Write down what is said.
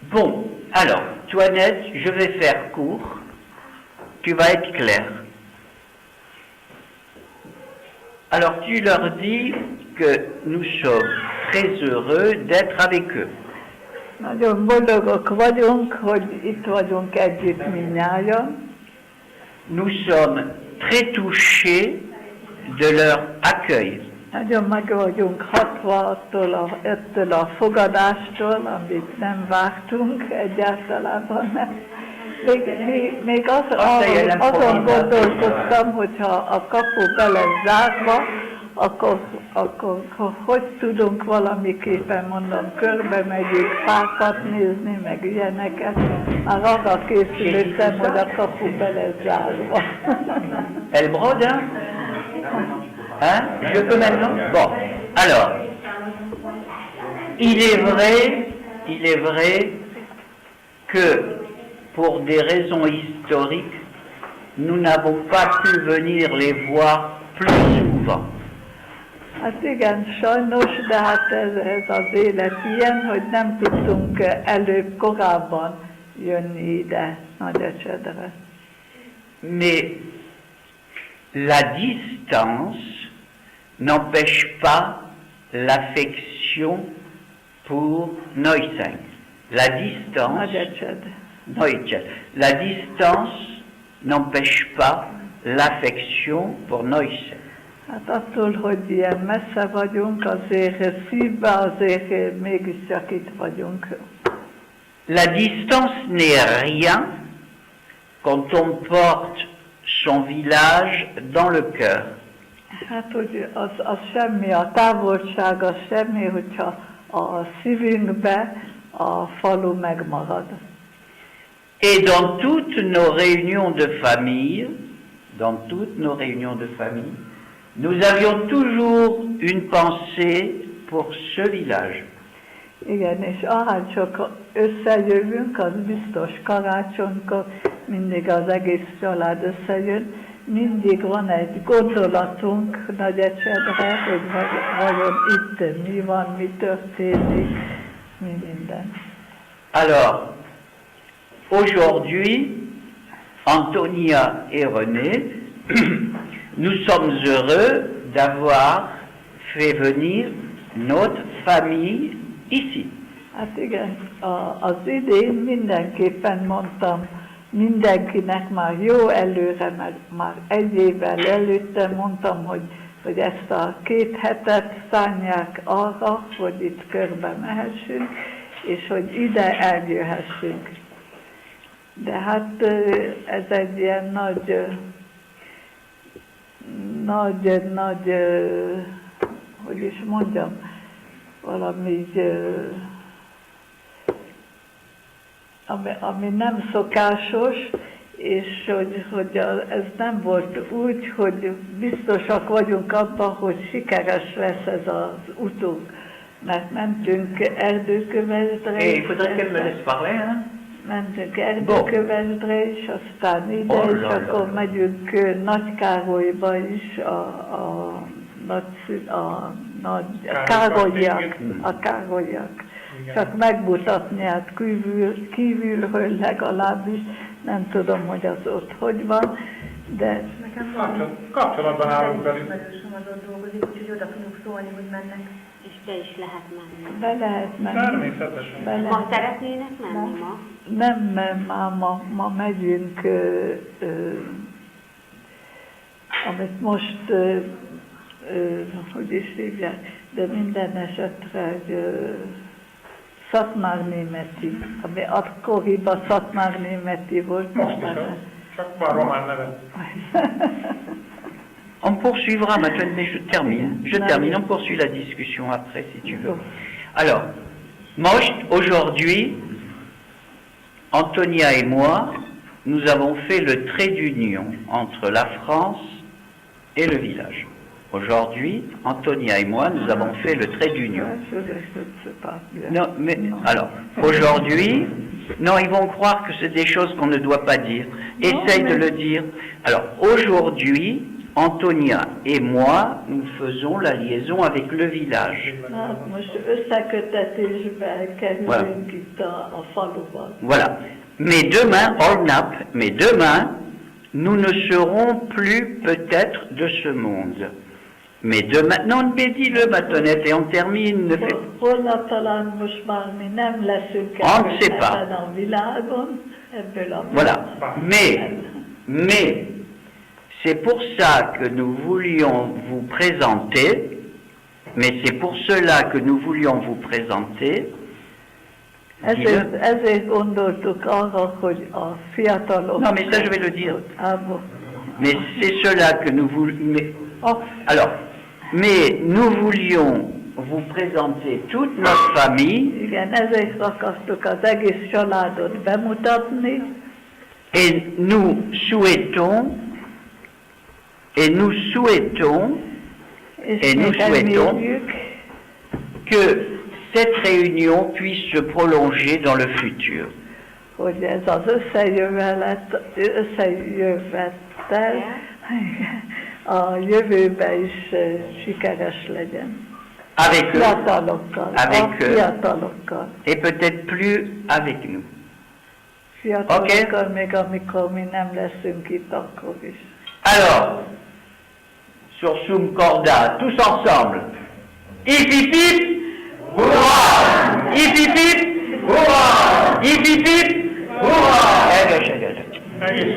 Bon, alors, Toinette, je vais faire court. Tu vas être clair. Alors, tu leur dis que nous sommes très heureux d'être avec eux. Nagyon boldogok vagyunk, hogy itt vagyunk együtt mindnyájan. Nous sommes très touchés de leur accueil. Nagyon meg vagyunk hatva ettől a fogadástól, amit nem vártunk egyáltalán. Még azon gondolkodtam, hogyha a kapu be lesz zárva, akkor hogy tudunk valamiképpen, mondom, körbe megyünk fákat nézni, meg ilyeneket. Már arra készültem, hogy a kapu be lesz zárva. Elle brode, hein? Hein? Je peux maintenant? Bon, alors, il est vrai que pour des raisons historiques, nous n'avons pas pu venir les voir plus souvent. Hát igen, sajnos, de hát ez az élet ilyen, hogy nem tudtunk előbb korábban jönni ide Nagyecsedre. Mais la distance n'empêche pas l'affection pour Neuseng. La distance, la distance n'empêche pas l'affection pour Neuseng. Hát attól, hogy ilyen messze vagyunk, azért szívbe azért mégiscsak itt vagyunk. La distance n'est rien quand on porte son village dans le cœur. Hát, hogy az semmi, a távolság az semmi, hogyha a szívünkbe a falu megmarad. Et dans toutes nos réunions de famille, nous avions toujours une pensée pour ce village. Igen, és ahányszor összejövünk, az biztos karácsonykor, mindig az egész család összejön, mindig van egy gondolatunk Nagyecsedre, hogy vajon itt mi van, mi történik, mi minden. Alors, aujourd'hui, Antonia et René, nous sommes heureux d'avoir fait venir notre famille ici. Hát igen, az idén mindenképpen mondtam mindenkinek már jó előre, már egy évvel előtte mondtam, hogy ezt a 2 hetet szánják arra, hogy itt körbe mehessünk, és hogy ide eljöhessünk. De hát ez egy ilyen nagy, hogy is mondjam, valami, ami nem szokásos, és hogy ez nem volt úgy, hogy biztosak vagyunk abban, hogy sikeres lesz ez az utunk. Mert mentünk Erdőkövesdre, mentünk Erdőkövesdre is, aztán ide, és akkor megyünk Nagykárolyba is, a Károlyak. Csak megmutatni, hát kívülről legalábbis, nem tudom, hogy az ott hogy van, de... Kapcsolatban állunk velük. Azon dolgozik, úgyhogy oda tudunk szólni, hogy mennek, és be is lehet menni. Be lehet menni. Természetesen. Ma szeretnének menni ma? Nem, mert ma megyünk, amit most, hogy is hívják, de minden esetre Szatmárnémeti, ami akkoriban Szatmárnémeti volt. Most is, csak már román neve. On poursuivra maintenant, mais je termine, on poursuit la discussion après si tu veux. Alors, Most, aujourd'hui, Antonia et moi, nous avons fait le trait d'union entre la France et le village. Aujourd'hui, Antonia et moi, nous avons fait le trait d'union. Non, mais alors, aujourd'hui, non, ils vont croire que c'est des choses qu'on ne doit pas dire. Essaye de le dire. Alors, aujourd'hui, Antonia et moi, nous faisons la liaison avec le village. Hát most összekötetésbe kerülünk itt a faluban. Voilà. Mais demain, nous ne serons plus peut-être de ce monde. Mais demain, non, mais dis-le, Matonette, et on termine. Holnap talán most már mi nem leszünk On ne sait pas. ebben a világon, ebből a Voilà. Mais, c'est pour ça que nous voulions vous présenter, Ezért gondoltuk arra, hogy a fiatalok... Non, mais ça je vais le dire. Bon. Mais c'est cela que nous voulions... Alors, mais nous voulions vous présenter toute notre famille. Igen, ezért akartuk az egész családot bemutatni. Et nous souhaitons que cette réunion puisse se prolonger dans le futur. Hogy ez az összejövetel a jövőben is sikeres legyen. Avec eux, fiatalokkal. Et peut-être plus avec nous. Fiatalokkal, még amikor mi nem leszünk itt, akkor is. Alors, sur Sum Corda, tous ensemble. Hip hip hip, hurrah! Hip hip hip, hurrah! Hip hip hip, hurrah! Egész